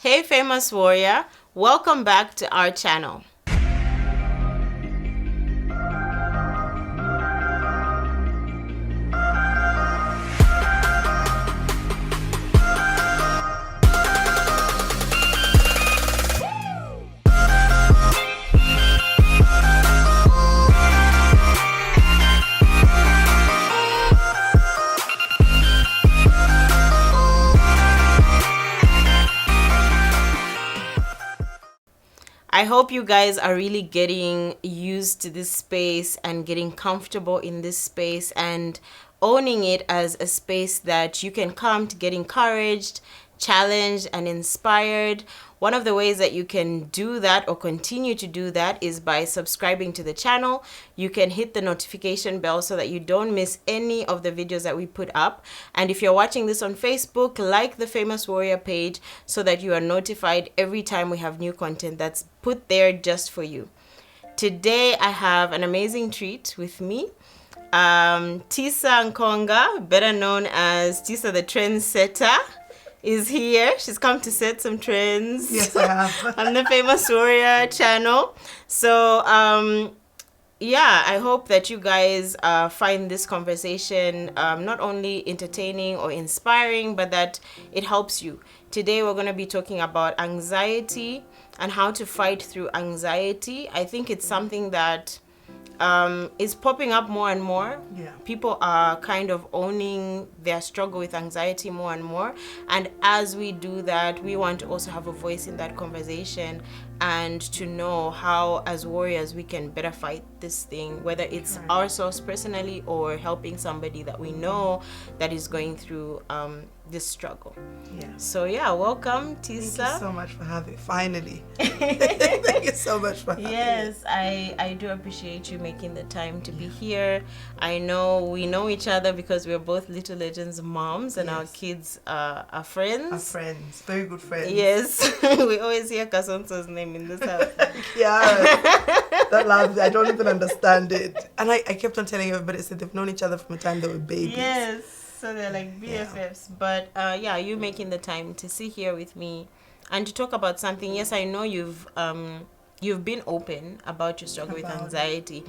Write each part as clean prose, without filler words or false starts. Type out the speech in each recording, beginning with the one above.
Hey famous warrior, welcome back to our channel. I hope you guys are really getting used to this space and getting comfortable in this space and owning it as a space that you can come to get encouraged, challenged, and inspired. One of the ways that you can do that or continue to do that is by subscribing to the channel. You can hit the notification bell so that you don't miss any of the videos that we put up. And if you're watching this on Facebook, like the Famous Warrior page so that you are notified every time we have new content that's put there just for you. Today, I have an amazing treat with me. Tisa Nkonga, better known as Tisa The Trendsetter, is here. She's come to set some trends. Yes, I have. On the Famous Warrior channel. So, yeah, I hope that you guys find this conversation not only entertaining or inspiring, but that it helps you. Today, we're going to be talking about anxiety and how to fight through anxiety. I think it's something that is popping up more and more. Yeah. People are kind of owning their struggle with anxiety more and more. And as we do that, we want to also have a voice in that conversation and to know how, as warriors, we can better fight this thing, whether it's ourselves personally or helping somebody that we know that is going through this struggle. Yeah. So yeah, welcome, Tisa. Thank you so much for having finally. Thank you so much for having Yes, I do appreciate you making the time to be here. I know we know each other because we're both Little Legends moms and our kids are friends. Our friends, very good friends. Yes, we always hear Kasonso's name in this house. Yeah, that laugh, I don't even understand it. And I kept on telling everybody, said they've known each other from the time they were babies. Yes, so they're like BFFs. Yeah. But yeah, you making the time to sit here with me and to talk about something. Yes, I know you've been open about your struggle with anxiety,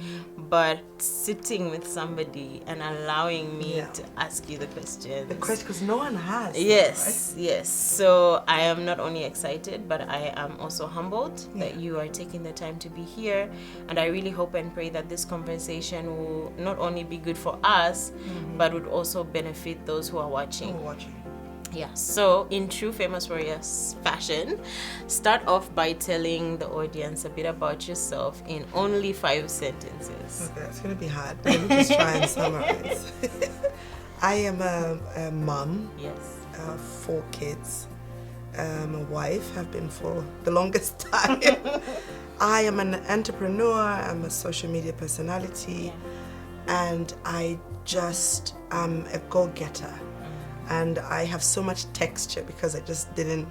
but sitting with somebody and allowing me to ask you the questions. The question, because no one has. Yes, right? yes. So I am not only excited, but I am also humbled that you are taking the time to be here. And I really hope and pray that this conversation will not only be good for us, but would also benefit those who are watching. Yeah, so in true Famous Warriors fashion, start off by telling the audience a bit about yourself in only 5 sentences. Okay, it's going to be hard. Let me just try and summarize. I am a mom. Yes. 4 kids. A wife, have been for the longest time. I am an entrepreneur. I'm a social media personality. And I just am a go-getter. And I have so much texture because I just didn't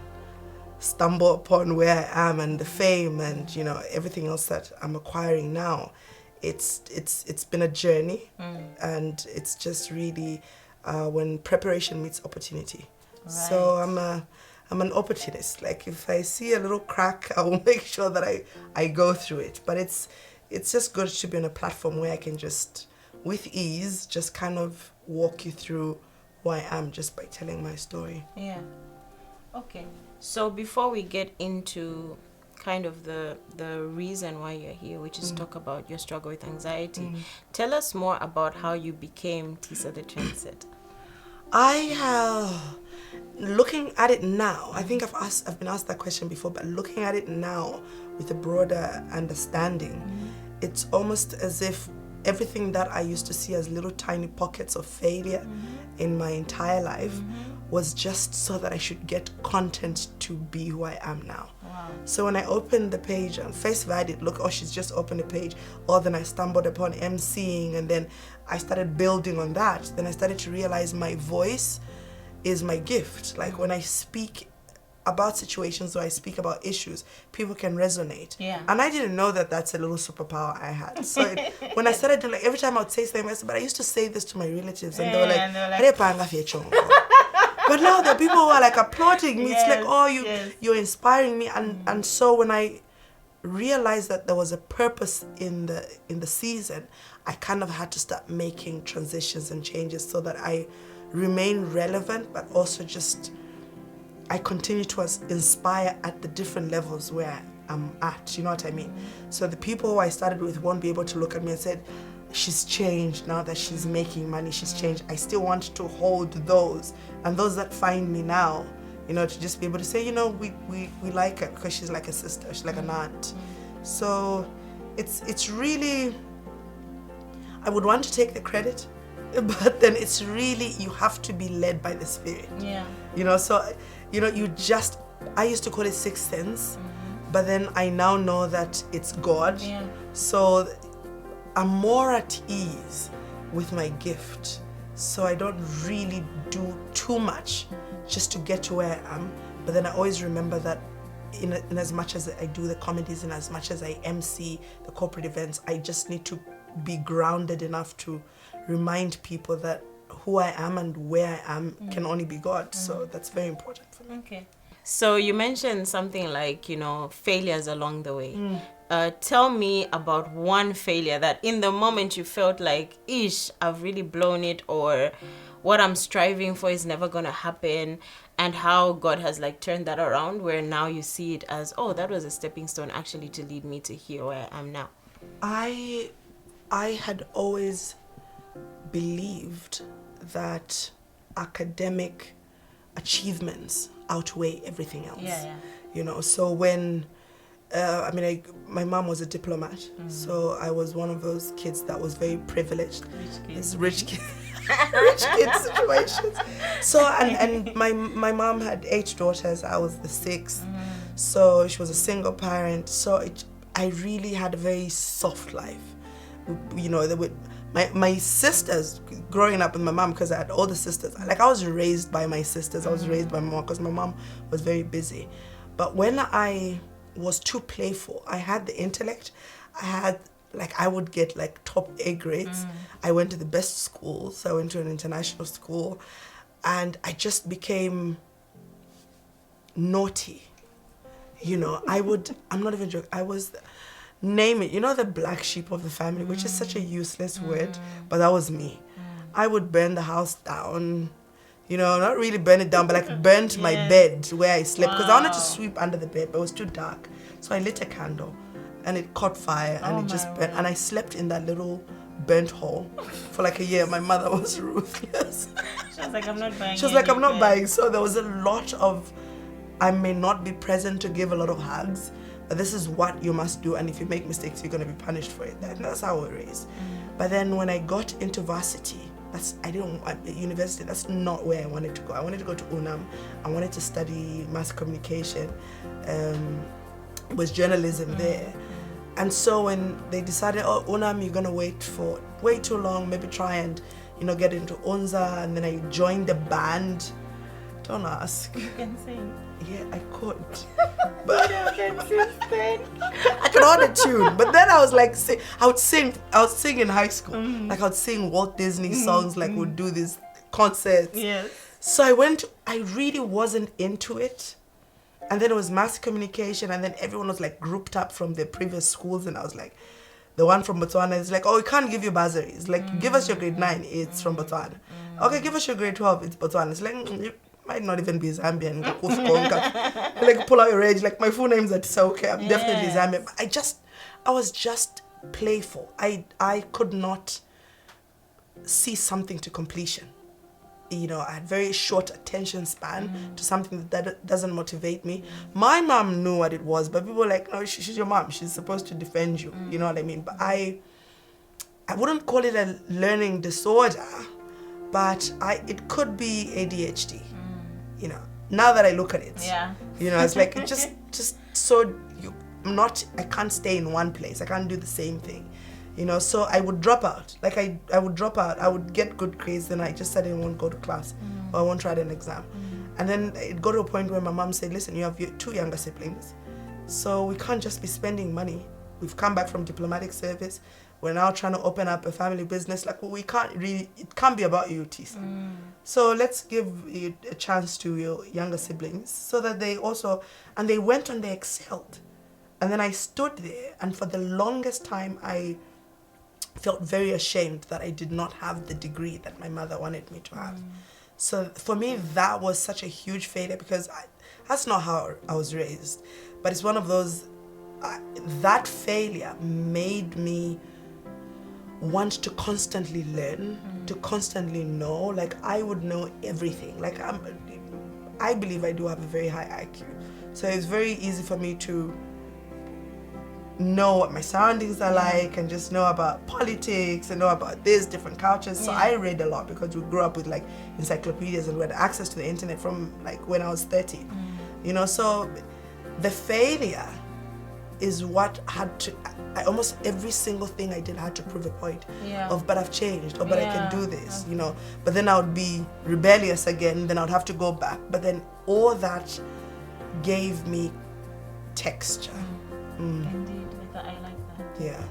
stumble upon where I am and the fame and everything else that I'm acquiring now. It's been a journey, and it's just really when preparation meets opportunity. Right. So I'm an opportunist. Like if I see a little crack, I will make sure that I go through it. But it's just good to be on a platform where I can just with ease just kind of walk you through who I am just by telling my story. Yeah. Okay. So before we get into kind of the reason why you're here, which is talk about your struggle with anxiety, tell us more about how you became Tisa the Trendsetter. Looking at it now, I think I've been asked that question before, but looking at it now with a broader understanding, it's almost as if everything that I used to see as little tiny pockets of failure in my entire life was just so that I should get content to be who I am now. Wow. So when I opened the page, on face value, she's just opened a page. Or then I stumbled upon emceeing, and then I started building on that. Then I started to realize my voice is my gift. Like when I speak about situations or I speak about issues, people can resonate. Yeah. And I didn't know that that's a little superpower I had. So when I started to, every time I would say something, I said, but I used to say this to my relatives, and they were like, But now there are people who are like applauding me. It's like, Yes, oh, yes. you're inspiring me. And so when I realized that there was a purpose in the season, I kind of had to start making transitions and changes so that I remain relevant, but also just I continue to inspire at the different levels where I'm at. You know what I mean? So the people who I started with won't be able to look at me and say, she's changed now that she's making money, she's changed. I still want to hold those, and those that find me now, you know, to just be able to say, you know, we like her because she's like a sister, she's like an aunt. So it's really, I would want to take the credit, but then it's really, you have to be led by the Spirit. Yeah. You know, so, you know, I used to call it sixth sense, but then I now know that it's God. Yeah. So I'm more at ease with my gift. So I don't really do too much just to get to where I am. But then I always remember that in as much as I do the comedies and as much as I MC the corporate events, I just need to be grounded enough to remind people that who I am and where I am can only be God. So that's very important for me. Okay. So you mentioned something like, you know, failures along the way. Tell me about one failure that in the moment you felt like, ish, I've really blown it, or what I'm striving for is never going to happen, and how God has like turned that around where now you see it as, oh, that was a stepping stone actually to lead me to here where I am now. I had always believed that academic achievements outweigh everything else. Yeah. You know, so when my mom was a diplomat, so I was one of those kids that was very privileged. Rich kid situations. So and my mom had 8 daughters. I was the 6th. So she was a single parent. So I really had a very soft life. You know, my sisters, growing up with my mom, because I had older sisters, like I was raised by my sisters. I was raised by my mom because my mom was very busy. But when I was too playful, I had the intellect. I would get like top A grades. I went to the best schools. I went to an international school, and I just became naughty. You know, I'm not even joking. I was, name it, you know, the black sheep of the family, which is such a useless word, but that was me. I would burn the house down, you know, not really burn it down, but like burnt my bed where I slept, because I wanted to sweep under the bed, but it was too dark. So I lit a candle and it caught fire and it just burnt. And I slept in that little burnt hole for like a year. My mother was ruthless. She was like, I'm not buying. She was like, I'm not buying. So there was a lot of, I may not be present to give a lot of hugs, but this is what you must do, and if you make mistakes, you're going to be punished for it. That's how we were raised. But then when I got into varsity, university, that's not where I wanted to go. I wanted to go to UNAM. I wanted to study mass communication. It was journalism there. And so when they decided, oh, UNAM, you're going to wait for way too long, maybe try and, you know, get into UNZA, and then I joined the band. Don't ask. You can sing. Yeah, I could. But I could auto-tune. But then I was like, I would sing in high school. Like I would sing Walt Disney songs, like would do these concerts. Yes. So I really wasn't into it. And then it was mass communication, and then everyone was like grouped up from their previous schools, and I was like, the one from Botswana is like, oh, we can't give you bursaries. Like, give us your grade 9, it's from Botswana. Okay, give us your grade 12, it's Botswana. It's like, you might not even be Zambian. Like, pull out your age. Like, my full name's Tisa, okay, I'm definitely Zambian. But I was just playful. I could not see something to completion. You know, I had very short attention span to something that doesn't motivate me. My mom knew what it was, but people were like, no, she's your mom. She's supposed to defend you. You know what I mean? But I wouldn't call it a learning disorder, but it could be ADHD. You know, now that I look at it, you know, it's like just so I can't stay in one place. I can't do the same thing. You know, so I would drop out. Like I would drop out. I would get good grades, then I just said I won't go to class or I won't try an exam. And then it got to a point where my mom said, listen, you have 2 younger siblings, so we can't just be spending money. We've come back from diplomatic service. we're now trying to open up a family business. Like, we can't really, it can't be about you, Tisa. So let's give you a chance to your younger siblings so that they also, and they went and they excelled. And then I stood there, and for the longest time, I felt very ashamed that I did not have the degree that my mother wanted me to have. So for me, that was such a huge failure, because that's not how I was raised. But it's one of those, that failure made me want to constantly learn, to constantly know. Like, I would know everything. Like, I believe I do have a very high IQ. So it's very easy for me to know what my surroundings are like, and just know about politics and know about this, different cultures. So I read a lot, because we grew up with like encyclopedias, and we had access to the internet from like when I was 30. You know, so the failure is what had to, almost every single thing I did had to prove a point of, but I've changed, or but I can do this, you know. But then I would be rebellious again, then I would have to go back. But then all that gave me texture. Indeed, I like that. Yeah.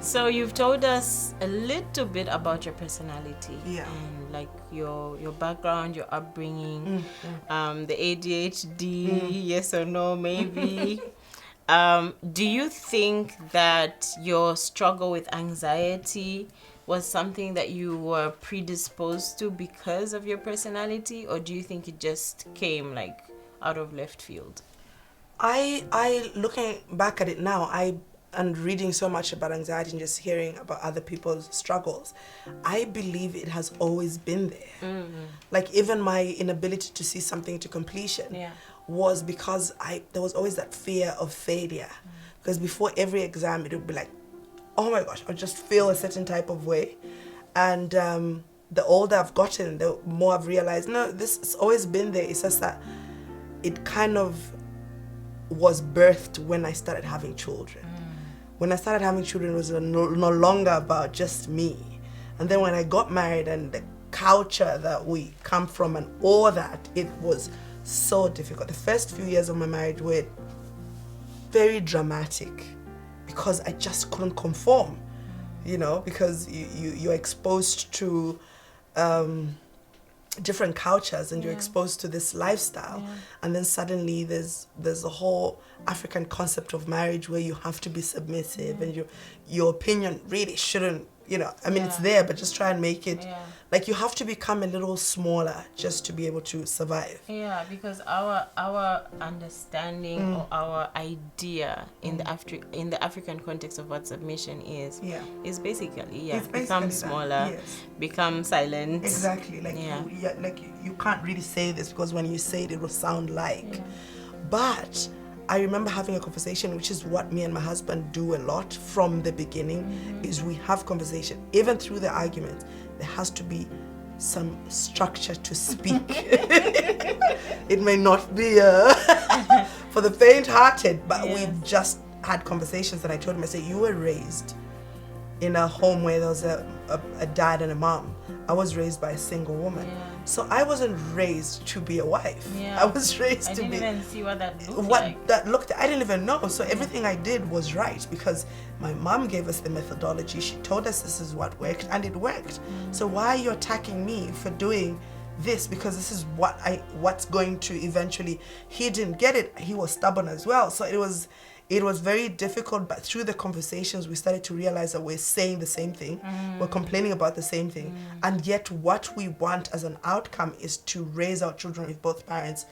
So you've told us a little bit about your personality, Yeah. and like your background, your upbringing, the ADHD, yes or no, maybe. Do you think that your struggle with anxiety was something that you were predisposed to because of your personality, or do you think it just came like out of left field? I looking back at it now, and reading so much about anxiety and just hearing about other people's struggles, I believe it has always been there. Like, even my inability to see something to completion was because there was always that fear of failure. Because before every exam, it would be like, oh my gosh, I'll just feel a certain type of way. And the older I've gotten, the more I've realized, no, this has always been there. It's just that it kind of was birthed when I started having children. When I started having children, it was no longer about just me. And then when I got married, and the culture that we come from and all that, it was so difficult. The first few years of my marriage were very dramatic, because I just couldn't conform, you know, because you're exposed to different cultures, and you're exposed to this lifestyle, and then suddenly there's a whole African concept of marriage where you have to be submissive, and your opinion really shouldn't, you know, I mean, it's there, but just try and make it like, you have to become a little smaller just to be able to survive. Yeah, because our understanding or our idea in the African context of what submission is basically become smaller, become silent. Exactly. Like, you can't really say this, because when you say it, it will sound like. But I remember having a conversation, which is what me and my husband do a lot from the beginning, is we have conversation. Even through the arguments, there has to be some structure to speak. It may not be for the faint-hearted, but we've just had conversations, and I told him, I said, you were raised in a home where there was a dad and a mom. I was raised by a single woman. So I wasn't raised to be a wife. I was raised to be... I didn't even see what that looked like. I didn't even know. So everything I did was right, because my mom gave us the methodology. She told us this is what worked, and it worked. So why are you attacking me for doing this? Because this is what's going to eventually... He didn't get it. He was stubborn as well. So it was very difficult, but through the conversations, we started to realize that we're saying the same thing. We're complaining about the same thing. And yet what we want as an outcome is to raise our children with both parents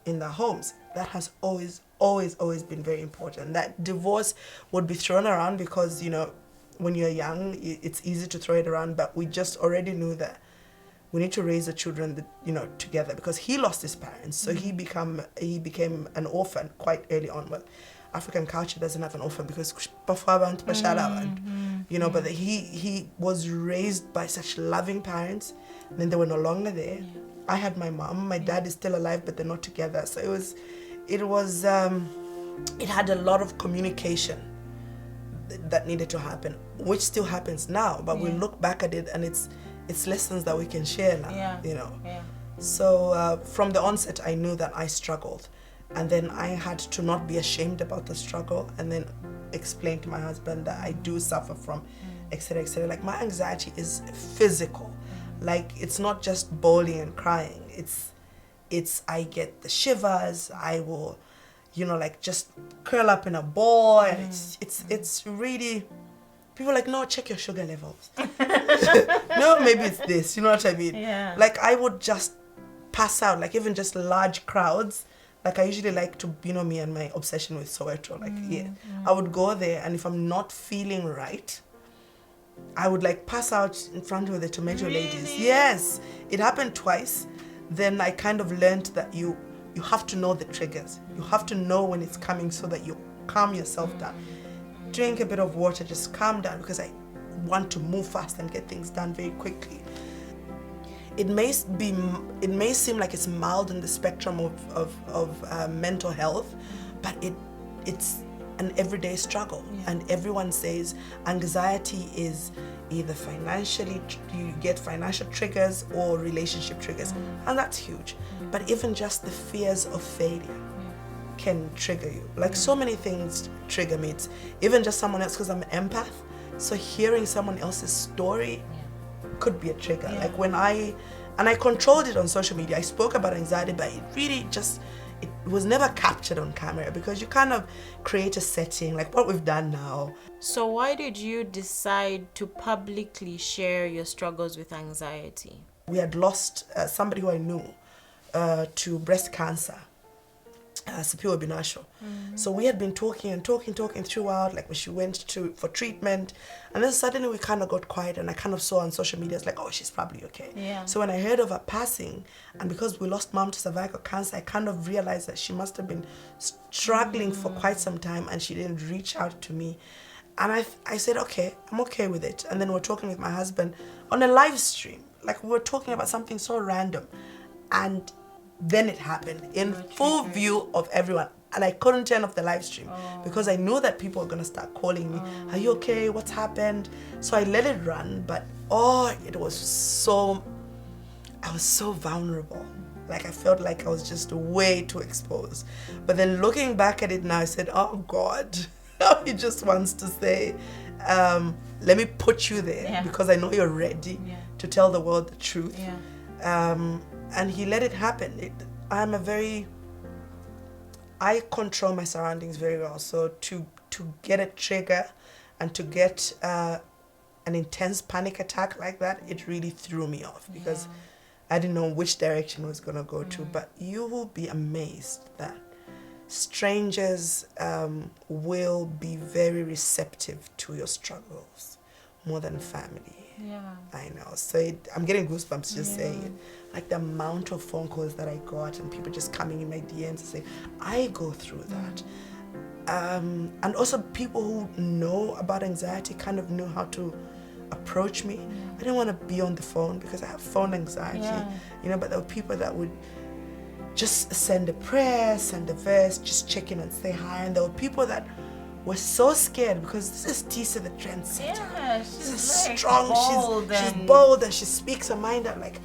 in their homes. That has always been very important. That divorce would be thrown around because, you know, when you're young, it's easy to throw it around, but we just already knew that we need to raise the children, you know, together, because he lost his parents. So he became an orphan quite early on. But African culture doesn't have an orphan, because you know, but he was raised by such loving parents, and then they were no longer there. I had my mom, my dad is still alive, but they're not together. So it had a lot of communication that needed to happen, which still happens now, but we look back at it, and it's lessons that we can share now, you know. So from the onset, I knew that I struggled. And then I had to not be ashamed about the struggle. And then explained to my husband that I do suffer from etc etc. Like my anxiety is physical. Like it's not just bawling and crying. It's I get the shivers. I will, like just curl up in a ball, and it's really. People are like, no, check your sugar levels. No, maybe it's this. You know what I mean? Yeah. Like I would just pass out. Like even just large crowds. Like I usually like to, me and my obsession with Soweto. Like I would go there, and if I'm not feeling right, I would like pass out in front of the tomato ladies. Yes, it happened twice. Then I kind of learned that you have to know the triggers. You have to know when it's coming so that you calm yourself down. Drink a bit of water, just calm down, because I want to move fast and get things done very quickly. It may seem like it's mild in the spectrum of mental health, but it's an everyday struggle. And everyone says anxiety is either you get financial triggers or relationship triggers, and that's huge. But even just the fears of failure can trigger you. Like so many things trigger me. It's even just someone else, because I'm an empath, so hearing someone else's story could be a trigger. Like when I controlled it on social media. I spoke about anxiety, but it really it was never captured on camera, because you kind of create a setting like what we've done now. So why did you decide to publicly share your struggles with anxiety? We had lost somebody who I knew to breast cancer. Sipiwe Binasho. So we had been talking throughout, like when she went for treatment, and then suddenly we kind of got quiet, and I kind of saw on social media, it's like, oh, she's probably okay. So when I heard of her passing, and because we lost mom to cervical cancer, I kind of realized that she must have been struggling for quite some time, and she didn't reach out to me. And I said, okay, I'm okay with it. And then we're talking with my husband on a live stream, like we were talking about something so random, and then it happened in full view of everyone, and I couldn't turn off the live stream because I knew that people were gonna start calling me, are you okay, what's happened? So I let it run, but I was so vulnerable. Like I felt like I was just way too exposed. But then looking back at it now, I said, oh God, he just wants to say, let me put you there because I know you're ready to tell the world the truth. And he let it happen. I control my surroundings very well. So to get a trigger and to get an intense panic attack like that, it really threw me off, because I didn't know which direction it was going to go to. But you will be amazed that strangers will be very receptive to your struggles more than family. I know. So I'm getting goosebumps just saying it. Like the amount of phone calls that I got, and people just coming in my DMs and saying, I go through that. And also people who know about anxiety kind of knew how to approach me. I didn't want to be on the phone because I have phone anxiety, but there were people that would just send a prayer, send a verse, just check in and say hi. And there were people that were so scared, because this is Tisa the Trendsetter. She's like strong, she's bold, and she speaks her mind out. Like,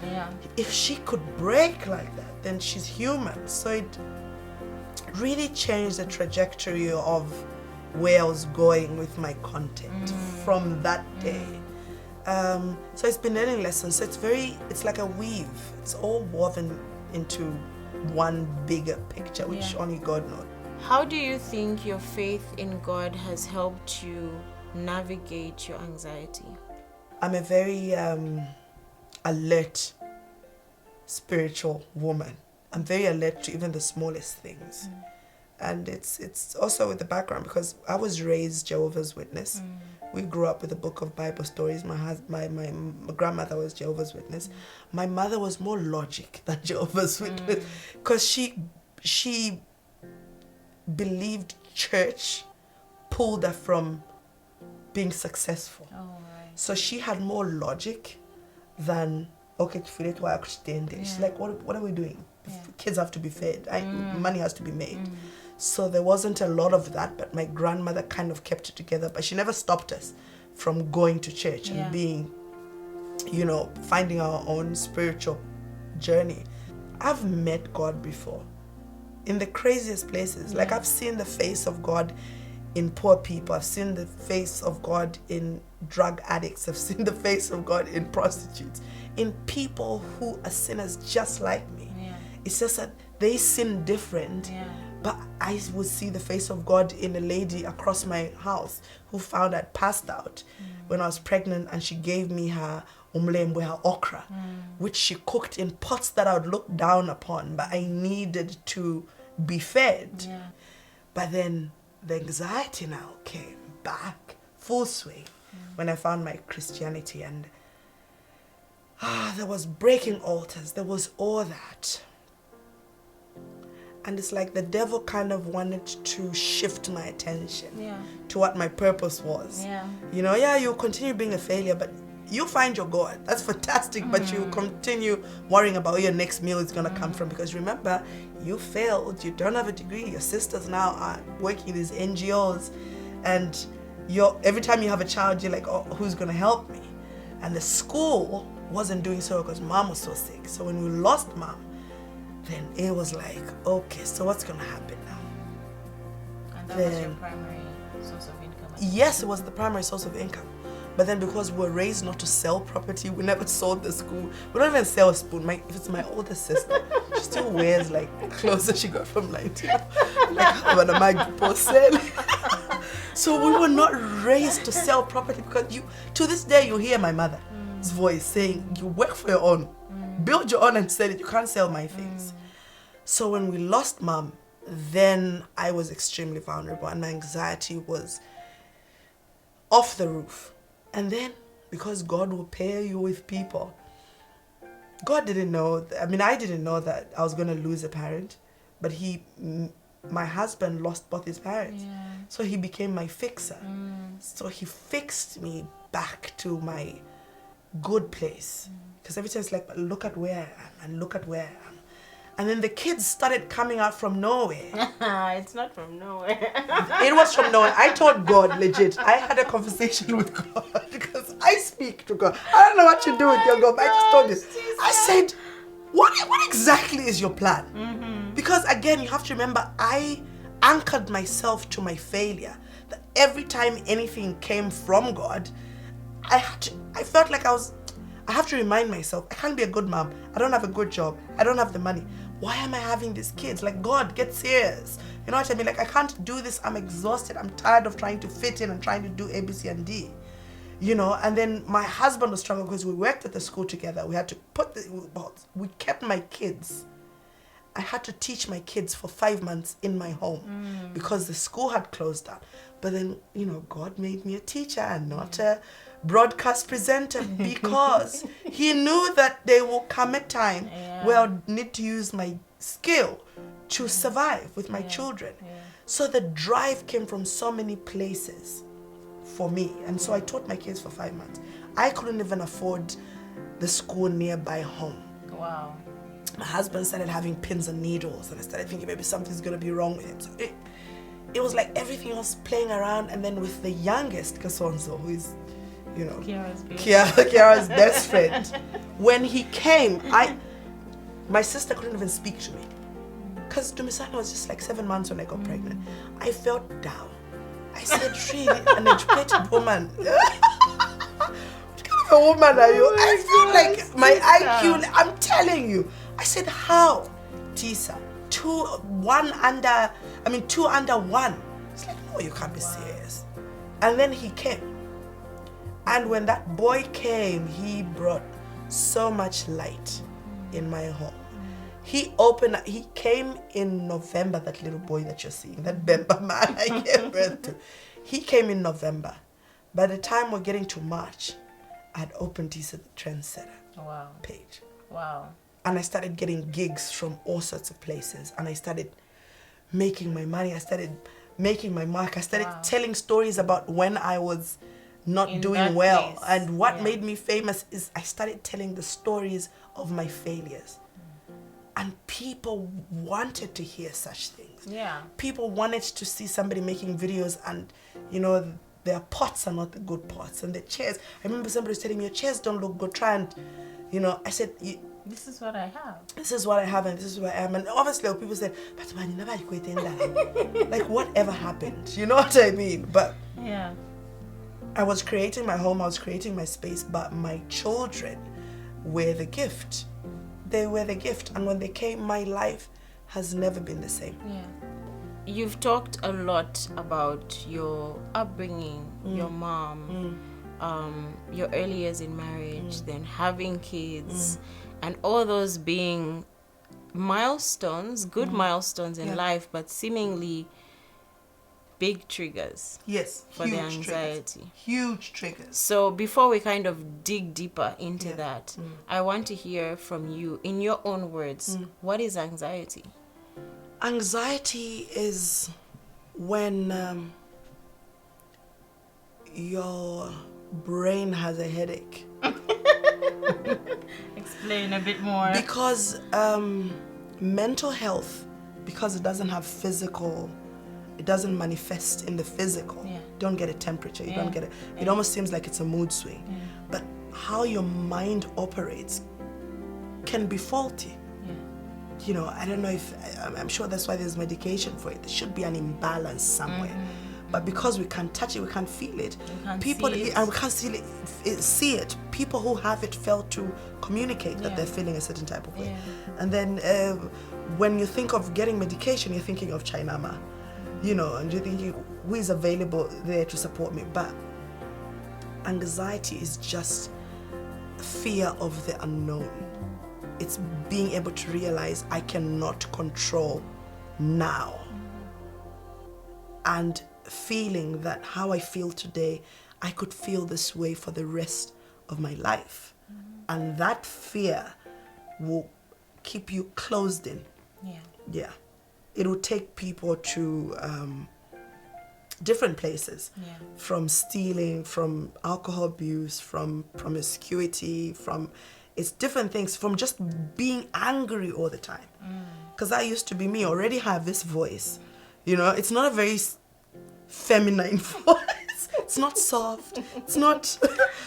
if she could break like that, then she's human. So it really changed the trajectory of where I was going with my content from that day. So it's been learning lessons. So it's like a weave. It's all woven into one bigger picture, which only God knows. How do you think your faith in God has helped you navigate your anxiety? I'm a very alert spiritual woman. I'm very alert to even the smallest things. And it's also with the background, because I was raised Jehovah's Witness. We grew up with a book of Bible stories. My grandmother was Jehovah's Witness. My mother was more logic than Jehovah's Witness, because she believed church pulled her from being successful. So she had more logic than, okay, she's like, what are we doing? Kids have to be fed. Money has to be made. So there wasn't a lot of that, but my grandmother kind of kept it together. But she never stopped us from going to church and being, finding our own spiritual journey. I've met God before in the craziest places. Like I've seen the face of God in poor people. I've seen the face of God in drug addicts. I've seen the face of God in prostitutes, in people who are sinners just like me. Yeah. It's just that they sin different. Yeah. But I would see the face of God in a lady across my house who found I'd passed out when I was pregnant, and she gave me her umlembwe, her okra, which she cooked in pots that I would look down upon, but I needed to be fed. Yeah. But then the anxiety now came back full swing when I found my Christianity, and there was breaking altars, there was all that. And it's like the devil kind of wanted to shift my attention to what my purpose was. Yeah. You know, you'll continue being a failure, but you find your God. That's fantastic, but you continue worrying about where your next meal is going to come from, because remember, you failed, you don't have a degree, your sisters now are working in these NGOs, and every time you have a child, you're like, oh, who's going to help me? And the school wasn't doing so because mom was so sick. So when we lost mom, then it was like, okay, so what's going to happen now? And that was your primary source of income? Yes, it was the primary source of income. But then because we were raised not to sell property, we never sold the school. We don't even sell a spoon. If it's my older sister, she still wears like clothes that she got from 90. So we were not raised to sell property, because to this day you hear my mother's voice saying, you work for your own. Build your own and sell it. You can't sell my things. So when we lost mom, then I was extremely vulnerable, and my anxiety was off the roof. And then, because God will pair you with people, God didn't know. I didn't know that I was going to lose a parent, but my husband lost both his parents. Yeah. So he became my fixer. So he fixed me back to my good place. Because every time it's like, look at where I am, and look at where I am. And then the kids started coming out from nowhere. It's not from nowhere. It was from nowhere. I told God, legit, I had a conversation with God, because I speak to God. I don't know what you do with your God, but I just told you. I said, what exactly is your plan? Because again, you have to remember, I anchored myself to my failure. That every time anything came from God, I felt like I have to remind myself, I can't be a good mom. I don't have a good job. I don't have the money. Why am I having these kids? Like, God, get serious. You know what I mean? Like, I can't do this. I'm exhausted. I'm tired of trying to fit in and trying to do A, B, C, and D. You know, and then my husband was struggling because we worked at the school together. We had to we kept my kids. I had to teach my kids for 5 months in my home because the school had closed down. But then, you know, God made me a teacher and not a broadcast presenter, because he knew that there will come a time where I'll need to use my skill to survive with my children. So the drive came from so many places for me. And so I taught my kids for 5 months. I couldn't even afford the school nearby home. Wow. My husband started having pins and needles, and I started thinking maybe something's going to be wrong with him. So it was like everything was playing around. And then with the youngest, Kasonzo, who is, you know, Kiara's best friend, when he came, my sister couldn't even speak to me, because Dumisani was just like 7 months when I got pregnant. I felt down. I said, really, an educated woman. What kind of a woman are you? I feel like my IQ, I'm telling you. I said, how? Tisa, 2 under 1. It's like, no, you can't be serious. And then he came. And when that boy came, he brought so much light in my home. He came in November, that little boy that you're seeing, that Bemba man I gave birth to. He came in November. By the time we're getting to March, I'd opened Tisa The Trendsetter page. Wow. And I started getting gigs from all sorts of places. And I started making my money. I started making my mark. I started telling stories about when I was not doing well. Place. And what made me famous is I started telling the stories of my failures. And people wanted to hear such things. Yeah. People wanted to see somebody making videos, and, you know, their pots are not the good pots, and the chairs. I remember somebody was telling me, your chairs don't look good. Try and, you know, I said, This is what I have. This is what I have and this is where I am. And obviously people say, but man, you never quit in that. Like whatever happened, you know what I mean? But yeah, I was creating my home, I was creating my space, but my children were the gift. They were the gift. And when they came, my life has never been the same. yeah. You've talked a lot about your upbringing, your mom, your early years in marriage, then having kids, and all those being milestones, good milestones in life, but seemingly big triggers. Yes, for the anxiety. Huge triggers. So before we kind of dig deeper into that, I want to hear from you, in your own words, what is anxiety? Anxiety is when your brain has a headache. Explain a bit more. Because mental health, because it doesn't have physical, it doesn't manifest in the physical. Yeah. You don't get a temperature, you don't get it. It almost seems like it's a mood swing. But how your mind operates can be faulty. You know, I don't know if, I'm sure that's why there's medication for it. There should be an imbalance somewhere. But because we can't touch it, we can't feel it. People, and we can't see it. People who have it fail to communicate that they're feeling a certain type of way. And then when you think of getting medication, you're thinking of Chinama, you know, and you're thinking, who is available there to support me? But anxiety is just fear of the unknown. It's being able to realize I cannot control now. And feeling that how I feel today, I could feel this way for the rest of my life. And that fear will keep you closed in. Yeah. It will take people to different places. From stealing, from alcohol abuse, from promiscuity, from it's different things, from just being angry all the time. Because that used to be me. I already have this voice. You know, it's not a very feminine voice. It's not soft. It's not.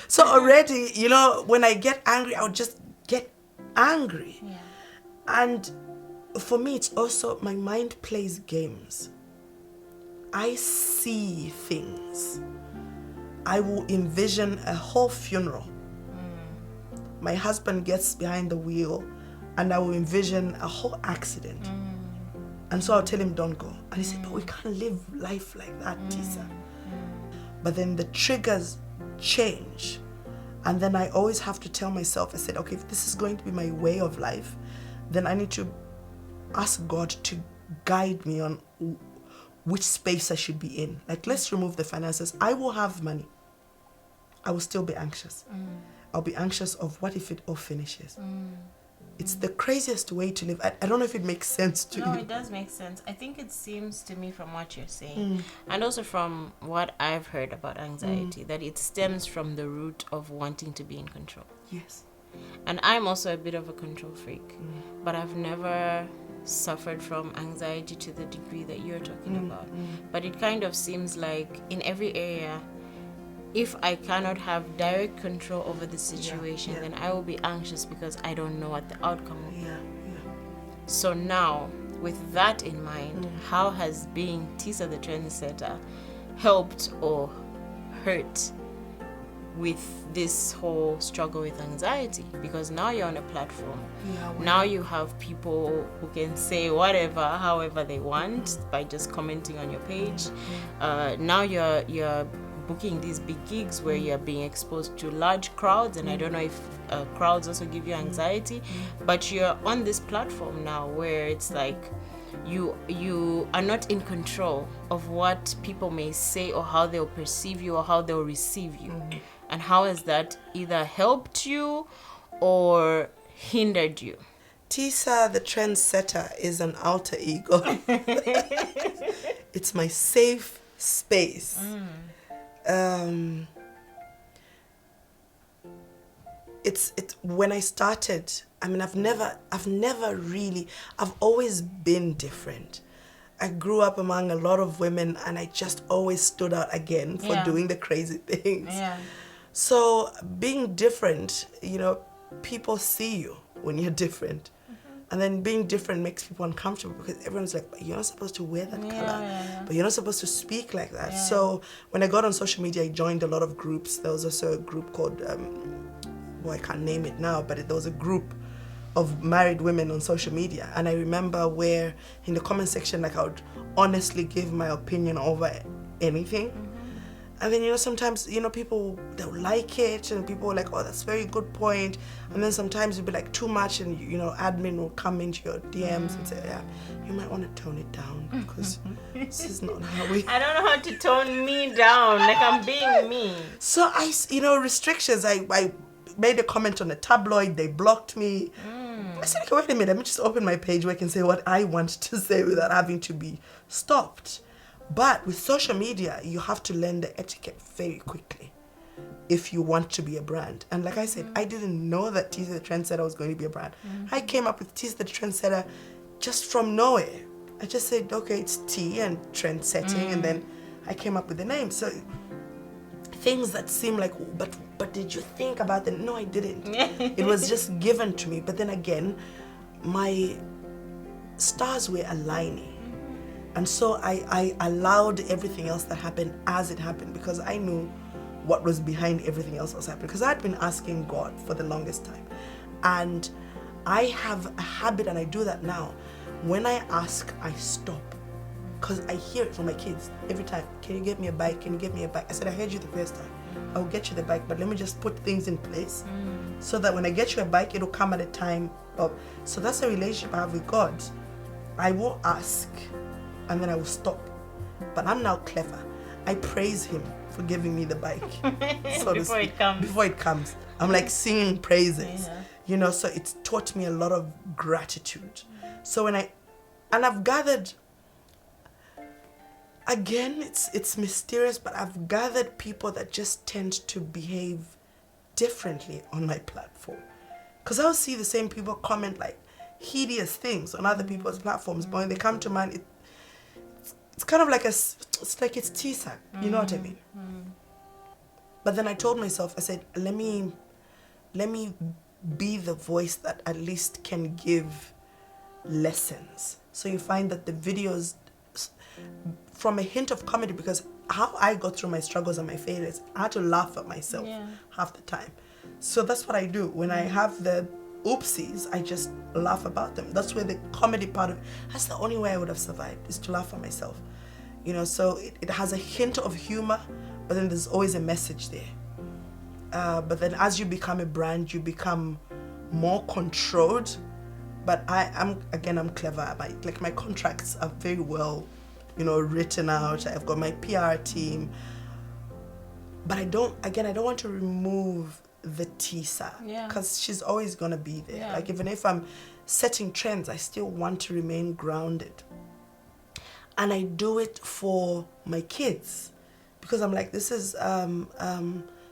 So already, you know, when I get angry, I'll just get angry. And for me, it's also my mind plays games. I see things. I will envision a whole funeral. My husband gets behind the wheel and I will envision a whole accident. And so I'll tell him, don't go. And he said, but we can't live life like that, Tisa. But then the triggers change. And then I always have to tell myself, I said, okay, if this is going to be my way of life, then I need to ask God to guide me on which space I should be in. Like, let's remove the finances. I will have money. I will still be anxious. I'll be anxious of what if it all finishes. It's the craziest way to live. I don't know if it makes sense to you. No, it does make sense. I think it seems to me from what you're saying, and also from what I've heard about anxiety, that it stems from the root of wanting to be in control. Yes. And I'm also a bit of a control freak, but I've never suffered from anxiety to the degree that you're talking about. But it kind of seems like in every area, if I cannot have direct control over the situation, then I will be anxious because I don't know what the outcome will be. So now, with that in mind, how has being Tisa the Trendsetter helped or hurt with this whole struggle with anxiety? Because now you're on a platform. Now you have people who can say whatever, however they want by just commenting on your page. Now you're booking these big gigs where you're being exposed to large crowds, and I don't know if crowds also give you anxiety, but you're on this platform now where it's like you are not in control of what people may say or how they'll perceive you or how they'll receive you. And how has that either helped you or hindered you? Tisa the Trendsetter is an alter ego. It's my safe space. It's when I started, I mean, I've always been different. I grew up among a lot of women and I just always stood out again for doing the crazy things. So being different, you know, people see you when you're different. And then being different makes people uncomfortable because everyone's like, but you're not supposed to wear that color. But you're not supposed to speak like that. So when I got on social media, I joined a lot of groups. There was also a group called, I can't name it now, but there was a group of married women on social media. And I remember where in the comment section, like I would honestly give my opinion over anything. And then, sometimes, people, they'll like it and people are like, oh, that's a very good point. And then sometimes it'll be like too much and, admin will come into your DMs and say, yeah, you might want to tone it down because this is not how we... I don't know how to tone me down, like I'm being me. So restrictions, I made a comment on a tabloid, they blocked me. I said, okay, wait a minute, let me just open my page where I can say what I want to say without having to be stopped. But with social media, you have to learn the etiquette very quickly if you want to be a brand. And like I said, I didn't know that Tisa the Trendsetter was going to be a brand. I came up with Tisa the Trendsetter just from nowhere. I just said, okay, it's T and trend setting, and then I came up with the name. So things that seem like, but did you think about it? No, I didn't. It was just given to me. But then again, my stars were aligning. And so I allowed everything else that happened as it happened because I knew what was behind everything else that was happening. Because I'd been asking God for the longest time. And I have a habit, and I do that now. When I ask, I stop. Because I hear it from my kids every time. Can you get me a bike? Can you get me a bike? I said, I heard you the first time. I'll get you the bike, but let me just put things in place so that when I get you a bike, it'll come at a time of... So that's a relationship I have with God. I will ask, and then I will stop. But I'm now clever. I praise him for giving me the bike. So Before it comes. Before it comes. I'm like singing praises. So it's taught me a lot of gratitude. So I've gathered, again, it's mysterious, but I've gathered people that just tend to behave differently on my platform. Because I'll see the same people comment like hideous things on other people's platforms, but when they come to mine, it's kind of like it's Tisa, you know what I mean? But then I told myself, I said, let me be the voice that at least can give lessons. So you find that the videos, from a hint of comedy, because how I got through my struggles and my failures, I had to laugh at myself half the time. So that's what I do. When I have the oopsies, I just laugh about them. That's where the comedy part of it, that's the only way I would have survived, is to laugh at myself. So it has a hint of humor, but then there's always a message there. But then as you become a brand, you become more controlled. But I'm clever. My contracts are very well, written out. I've got my PR team. But I don't want to remove the Tisa, because she's always gonna be there. Like even if I'm setting trends, I still want to remain grounded. And I do it for my kids, because I'm like, this is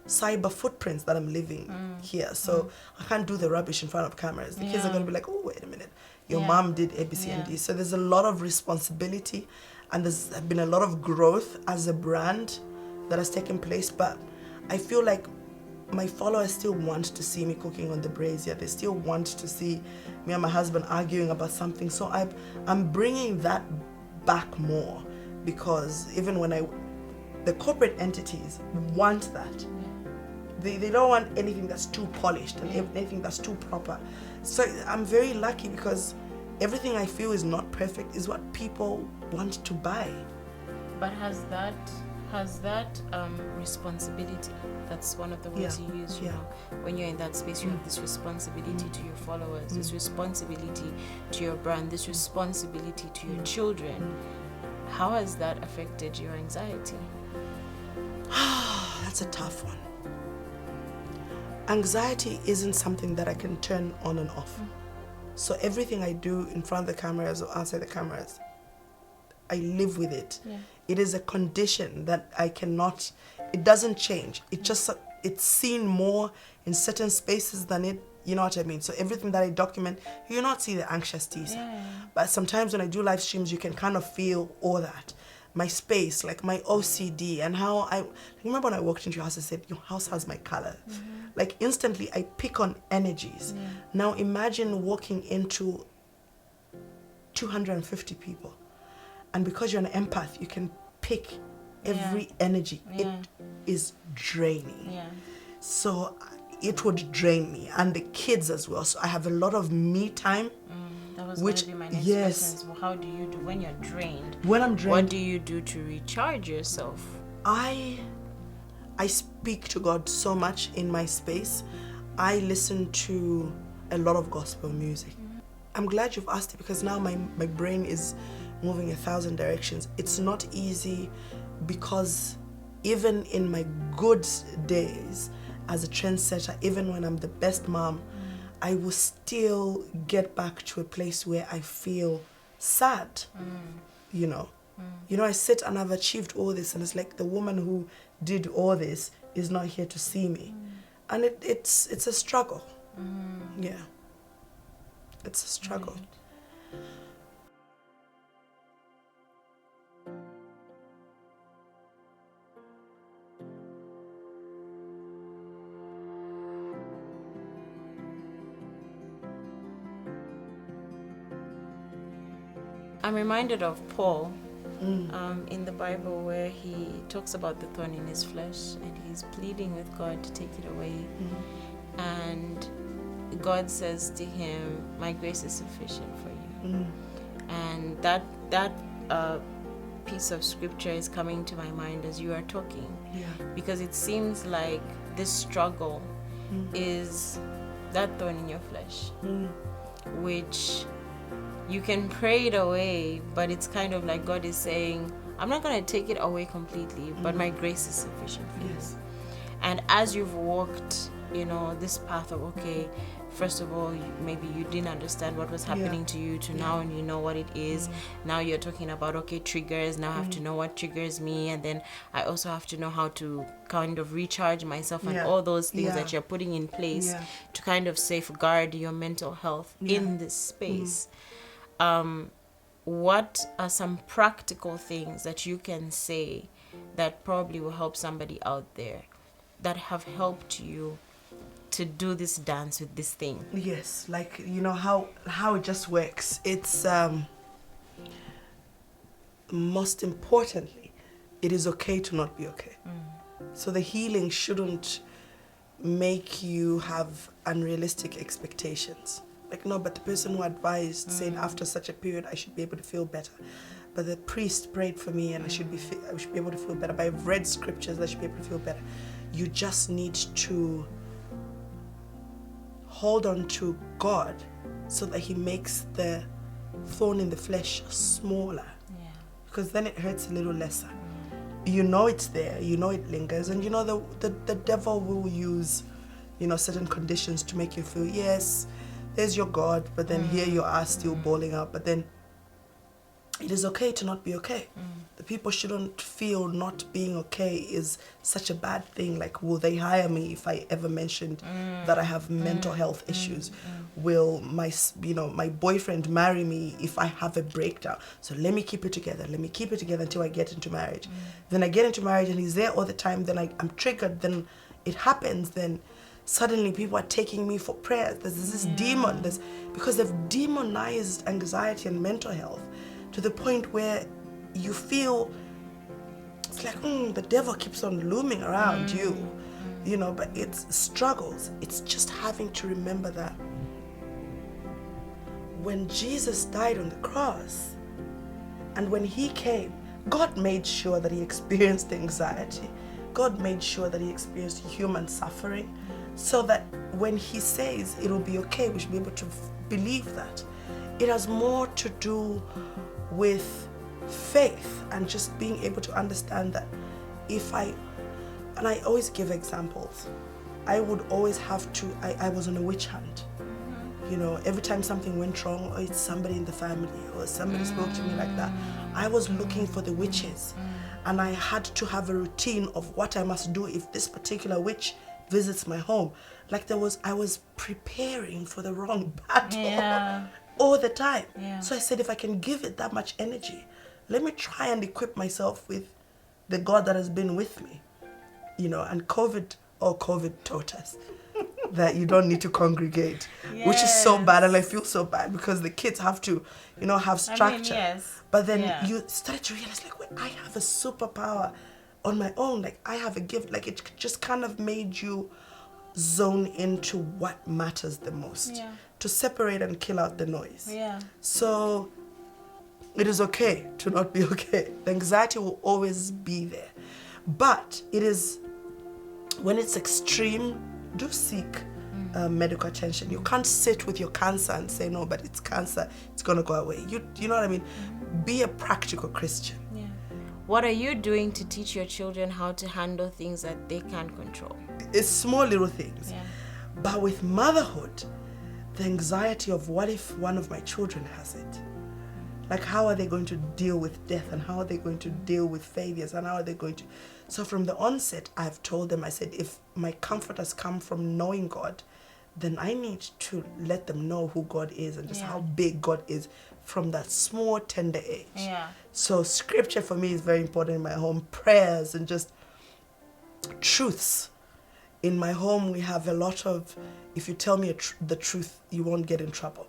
cyber footprints that I'm leaving here. So I can't do the rubbish in front of cameras. The kids are gonna be like, oh, wait a minute, your mom did A, B, C, and D. So there's a lot of responsibility, and there's been a lot of growth as a brand that has taken place. But I feel like my followers still want to see me cooking on the brazier. They still want to see me and my husband arguing about something. So I'm bringing that back more, because even when the corporate entities want that. They don't want anything that's too polished and anything that's too proper. So I'm very lucky, because everything I feel is not perfect is what people want to buy. But has that responsibility, that's one of the words you use, when you're in that space, you have this responsibility to your followers, this responsibility to your brand, this responsibility to your children. How has that affected your anxiety? That's a tough one. Anxiety isn't something that I can turn on and off. So everything I do in front of the cameras or outside the cameras, I live with it. It is a condition that I cannot, it doesn't change. It's seen more in certain spaces than it, you know what I mean? So everything that I document, you'll not see the anxious Tisa. But sometimes when I do live streams, you can kind of feel all that. my space, like my OCD, and how I remember when I walked into your house, I said, your house has my color. Like instantly I pick on energies. Now imagine walking into 250 people, and because you're an empath, you can pick every energy. It is draining. So it would drain me, and the kids as well. So I have a lot of me time. That was going to be my next question. So how do you do when you're drained? When I'm drained, what do you do to recharge yourself? I speak to God so much in my space. I listen to a lot of gospel music. I'm glad you've asked it, because now my brain is moving 1,000 directions. It's not easy, because even in my good days as a trendsetter, even when I'm the best mom, I will still get back to a place where I feel sad. You know, I sit and I've achieved all this, and it's like the woman who did all this is not here to see me, and it's a struggle. Yeah, it's a struggle. I'm reminded of Paul in the Bible, where he talks about the thorn in his flesh, and he's pleading with God to take it away. And God says to him, my grace is sufficient for you. And that piece of scripture is coming to my mind as you are talking, because it seems like this struggle is that thorn in your flesh, which you can pray it away, but it's kind of like God is saying, I'm not going to take it away completely, but my grace is sufficient for you. And as you've walked, this path of, okay, first of all, maybe you didn't understand what was happening to you, to now you know what it is. Now you're talking about, okay, triggers. Now I have to know what triggers me, and then I also have to know how to kind of recharge myself, and all those things that you're putting in place to kind of safeguard your mental health in this space. What are some practical things that you can say that probably will help somebody out there, that have helped you to do this dance with this thing? Yes, like how it just works. It's most importantly, it is okay to not be okay. So the healing shouldn't make you have unrealistic expectations. Like, no, but the person who advised saying after such a period I should be able to feel better, but the priest prayed for me and I should be able to feel better. But I've read scriptures that I should be able to feel better. You just need to hold on to God so that He makes the thorn in the flesh smaller, because then it hurts a little lesser. You know it's there, you know it lingers, and the devil will use certain conditions to make you feel, yes, there's your God, but then here you are still bawling out. But then it is okay to not be okay. The people shouldn't feel not being okay is such a bad thing. Like, will they hire me if I ever mentioned that I have mental health issues? Will my boyfriend marry me if I have a breakdown? So let me keep it together. Let me keep it together until I get into marriage. Then I get into marriage and he's there all the time. Then I'm triggered. Then it happens. Then suddenly people are taking me for prayers. There's this demon. Because they've demonized anxiety and mental health to the point where you feel it's like the devil keeps on looming around you, but it's struggles. It's just having to remember that when Jesus died on the cross and when He came, God made sure that He experienced anxiety. God made sure that He experienced human suffering, so that when He says it will be okay, we should be able to believe that. It has more to do with faith and just being able to understand that and I always give examples. I would always have to, I was on a witch hunt. Every time something went wrong, or it's somebody in the family, or somebody spoke to me like that, I was looking for the witches. And I had to have a routine of what I must do if this particular witch visits my home. Like I was preparing for the wrong battle all the time. So I said, if I can give it that much energy, let me try and equip myself with the God that has been with me. And COVID taught us that you don't need to congregate, which is so bad, and I feel so bad because the kids have to, have structure. Yes. But then you start to realize, like, wait, I have a superpower on my own. Like, I have a gift. Like, it just kind of made you zone into what matters the most, to separate and kill out the noise. So it is okay to not be okay. The anxiety will always be there, but it is, when it's extreme, do seek medical attention. You can't sit with your cancer and say, no, but it's cancer, it's gonna go away. You know what I mean? Be a practical Christian. What are you doing to teach your children how to handle things that they can't control? It's small little things. But with motherhood, the anxiety of what if one of my children has it? Like, how are they going to deal with death, and how are they going to deal with failures, and how are they going to... So from the onset, I've told them, I said, if my comfort has come from knowing God, then I need to let them know who God is and just how big God is from that small, tender age. So scripture for me is very important in my home. Prayers and just truths. In my home, we have a lot of, if you tell me the truth, you won't get in trouble.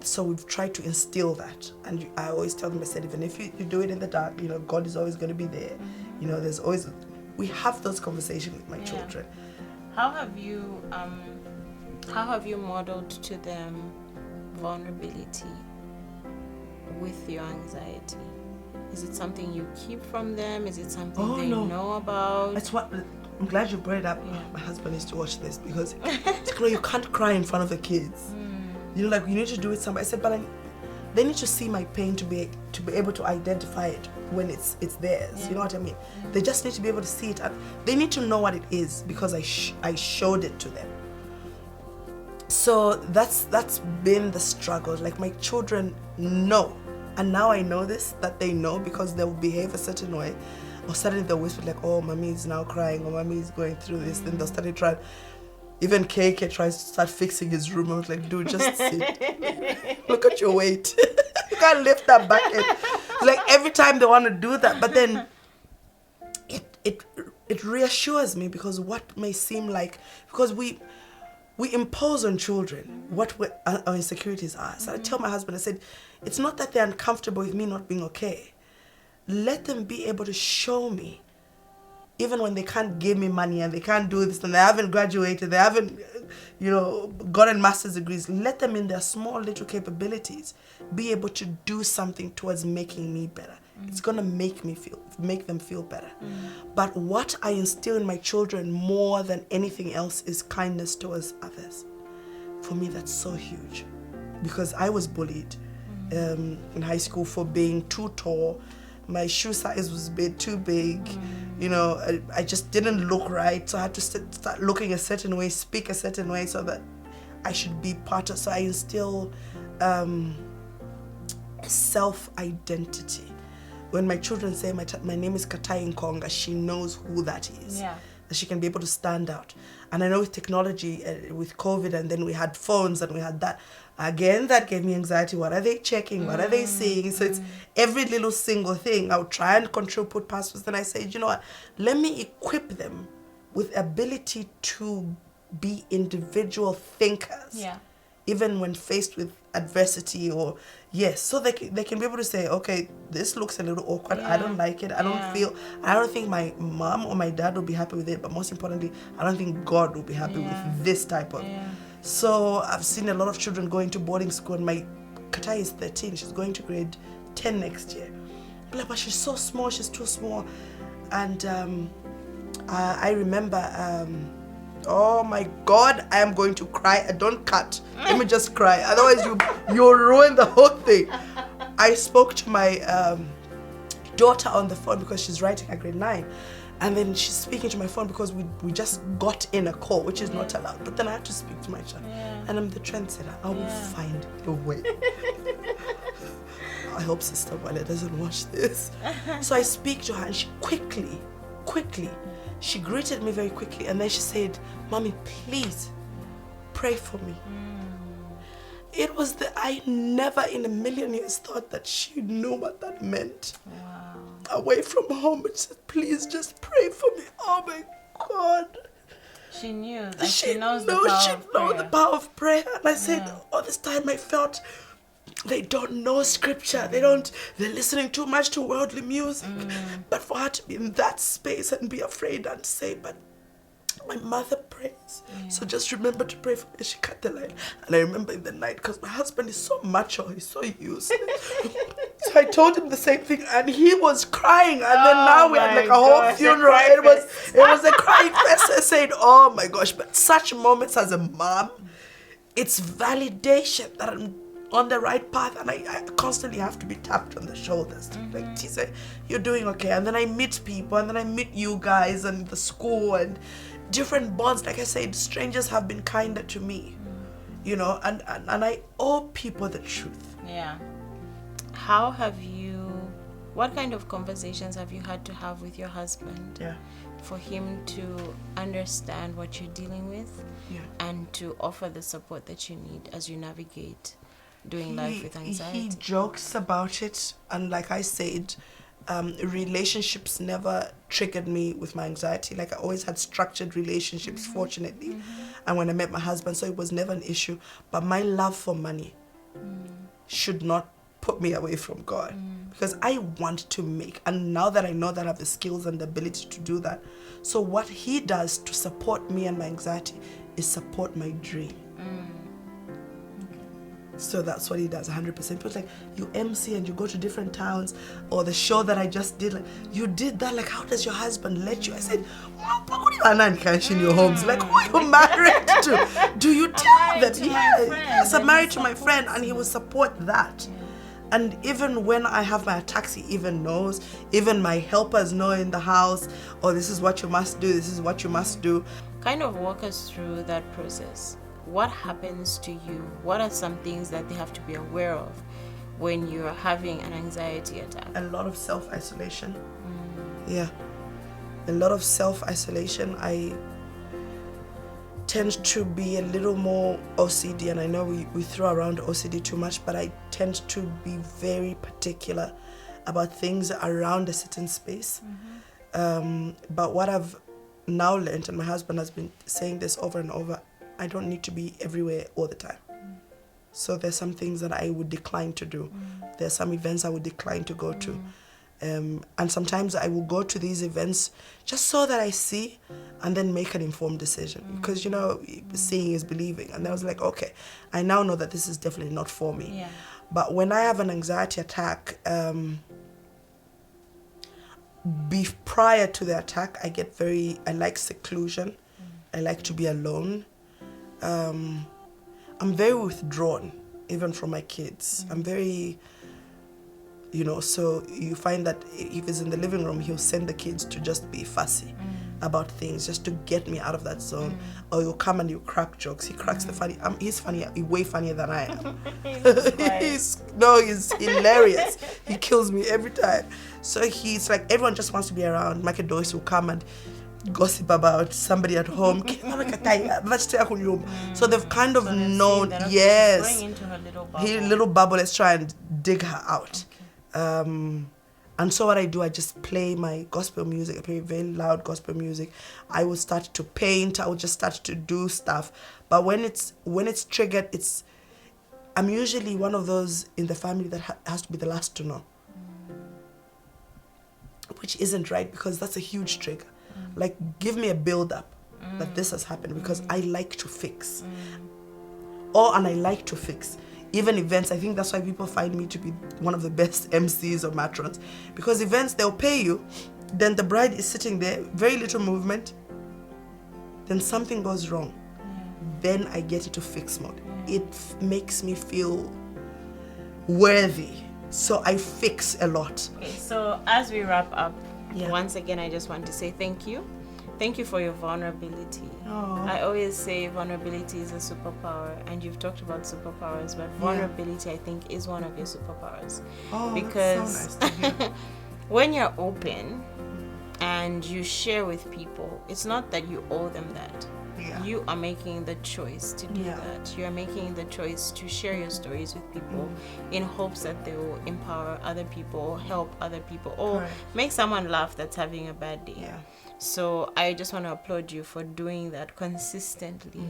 So we've tried to instill that. And I always tell them, I said, even if you do it in the dark, God is always going to be there. There's always, we have those conversations with my children. How have you modeled to them vulnerability with your anxiety? Is it something you keep from them? Is it something they know about? That's what... I'm glad you brought it up. My husband needs to watch this because you can't cry in front of the kids. You need to do it somewhere. I said, but they need to see my pain to be able to identify it when it's theirs. You know what I mean? They just need to be able to see it. And they need to know what it is because I showed it to them. So that's been the struggle. Like, my children know, and now I know this, that they know, because they'll behave a certain way. Or suddenly they'll whisper like, oh, mommy is now crying, or mommy is going through this. Then they'll start trying. Even KK tries to start fixing his room. I was like, dude, just sit. Look at your weight. You can't lift that bucket. Like, every time they want to do that. But then it reassures me, because what may seem like, because we impose on children what our insecurities are. So I tell my husband, I said, it's not that they're uncomfortable with me not being okay. Let them be able to show me, even when they can't give me money and they can't do this and they haven't graduated, they haven't, gotten master's degrees. Let them, in their small little capabilities, be able to do something towards making me better. It's gonna make them feel better. But what I instill in my children more than anything else is kindness towards others. For me, that's so huge, because I was bullied in high school for being too tall. My shoe size was a bit too big. I just didn't look right. So I had to start looking a certain way, speak a certain way, so that I should be part of. So I instill self-identity. When my children say my name is Tisa Nkonga, she knows who that is. That she can be able to stand out. And I know with technology, with COVID, and then we had phones and we had that. Again, that gave me anxiety. What are they checking? What are they seeing? So it's every little single thing. I would try and control, put passwords. Then I say, you know what? Let me equip them with ability to be individual thinkers. Even when faced with adversity or so they can be able to say, okay, this looks a little awkward. I don't like it. I don't think my mom or my dad will be happy with it. But most importantly, I don't think God will be happy with this type of. So I've seen a lot of children going to boarding school, and my Katai is 13. She's going to grade 10 next year. But she's so small. She's too small. And I remember, oh my God, I am going to cry. Don't cut. Let me just cry. Otherwise, you'll ruin the whole thing. I spoke to my daughter on the phone because she's writing at grade 9. And then she's speaking to my phone because we just got in a call, which is not allowed. But then I had to speak to my child. And I'm the trendsetter. I will find a way. I hope Sister Wale doesn't watch this. So I speak to her, and she quickly, she greeted me very quickly. And then she said, Mommy, please pray for me. it was I never in a million years thought that she knew what that meant. Wow. Away from home, and said, please just pray for me. Oh my God. She knew, like she knows the power of prayer. The power of prayer. And I said, all this time I felt they don't know scripture. They're listening too much to worldly music. But for her to be in that space and be afraid and say, but my mother prays. So just remember to pray for me. She cut the light. And I remember in the night, because my husband is so macho, he's so used. So I told him the same thing, and he was crying. And then now we had like a whole funeral. It was a crying fest. I said, oh my gosh. But such moments as a mom, it's validation that I'm on the right path, and I constantly have to be tapped on the shoulders. Like, Tisa, you're doing okay. And then I meet people, and then I meet you guys and the school and different bonds. Like I said, strangers have been kinder to me, you know, and I owe people the truth. Yeah. What kind of conversations have you had to have with your husband for him to understand what you're dealing with and to offer the support that you need as you navigate doing life with anxiety? He jokes about it, and like I said, relationships never triggered me with my anxiety. Like, I always had structured relationships, fortunately, and when I met my husband, so it was never an issue. But my love for money should not put me away from God, because I want to make, and now that I know that I have the skills and the ability to do that, so what he does to support me and my anxiety is support my dream. So that's what he does, 100%. People like, you MC and you go to different towns, or the show that I just did, like, you did that, like, how does your husband let you? I said, in your homes, like, who are you married to? Do you tell them? Yes, I'm married to my friend, and he will support that. And even when I have my attacks, he even knows. Even my helpers know in the house, oh, this is what you must do, this is what you must do. Kind of walk us through that process. What happens to you? What are some things that they have to be aware of when you're having an anxiety attack? A lot of self-isolation. Yeah. A lot of self-isolation. I tend to be a little more OCD, and I know we throw around OCD too much, but I tend to be very particular about things around a certain space. But what I've now learned, and my husband has been saying this over and over, I don't need to be everywhere all the time. So there's some things that I would decline to do. There's some events I would decline to go to. And sometimes I will go to these events just so that I see and then make an informed decision. Because, you know, seeing is believing. And I was like, okay, I now know that this is definitely not for me. Yeah. But when I have an anxiety attack, prior to the attack, I like seclusion. I like to be alone. I'm very withdrawn, even from my kids. I'm very, you know, so you find that if he's in the living room, he'll send the kids to just be fussy about things, just to get me out of that zone. Or you'll come and you crack jokes. He cracks the funny. He's funny, way funnier than I am. He's hilarious. He kills me every time. So he's like, everyone just wants to be around. Michael Doyce will come and gossip about somebody at home. So they've kind of known, yes, going into her little little bubble, let's try and dig her out. Okay. And so what I do, I just play my gospel music. I play very loud gospel music. I will start to paint. I will just start to do stuff. But when it's triggered, I'm usually one of those in the family that has to be the last to know. Which isn't right, because that's a huge trigger. Like, give me a build-up that this has happened, because I like to fix. And I like to fix. Even events, I think that's why people find me to be one of the best MCs or matrons. Because events, they'll pay you, then the bride is sitting there, very little movement, then something goes wrong. Then I get into fix mode. It makes me feel worthy. So I fix a lot. Okay, so as we wrap up, once again, I just want to say thank you. Thank you for your vulnerability. I always say vulnerability is a superpower, and you've talked about superpowers, but vulnerability, I think, is one of your superpowers. Because that's so nice to hear. when you're open and you share with people, it's not that you owe them that. Yeah. you are making the choice to do Yeah. that. You are making the choice to share your stories with people in hopes that they will empower other people, help other people, or Correct. make someone laugh that's having a bad day. Yeah. So I just want to applaud you for doing that consistently.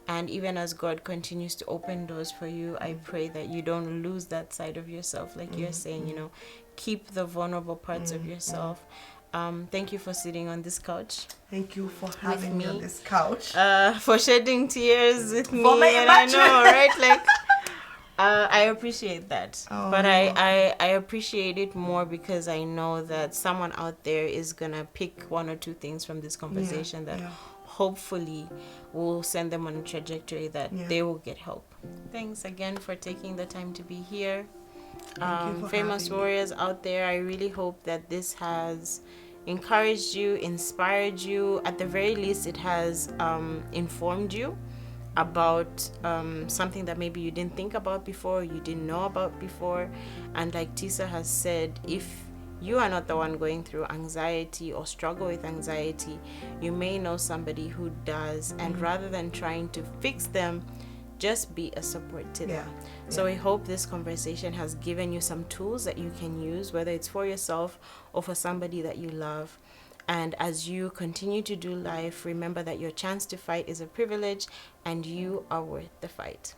And even as God continues to open doors for you, I pray that you don't lose that side of yourself. Like you're saying, you know, keep the vulnerable parts of yourself. Thank you for sitting on this couch Thank you for having me on me. this couch. for shedding tears with me. For my And I know, imagine- right? Like, I appreciate that. Oh, But you're I appreciate it more because I know that someone out there is going to pick one or two things from this conversation that yeah. hopefully will send them on a trajectory that Yeah. they will get help. Thanks again for taking the time to be here. Thank you for Famous having me. warriors out there, I really hope that this has encouraged you, inspired you. At the very least, it has informed you about something that maybe you didn't think about before, you didn't know about before. And like Tisa has said, if you are not the one going through anxiety or struggle with anxiety, you may know somebody who does. And rather than trying to fix them, just be a support to them. So I hope this conversation has given you some tools that you can use, whether it's for yourself or for somebody that you love. And as you continue to do life, remember that your chance to fight is a privilege and you are worth the fight.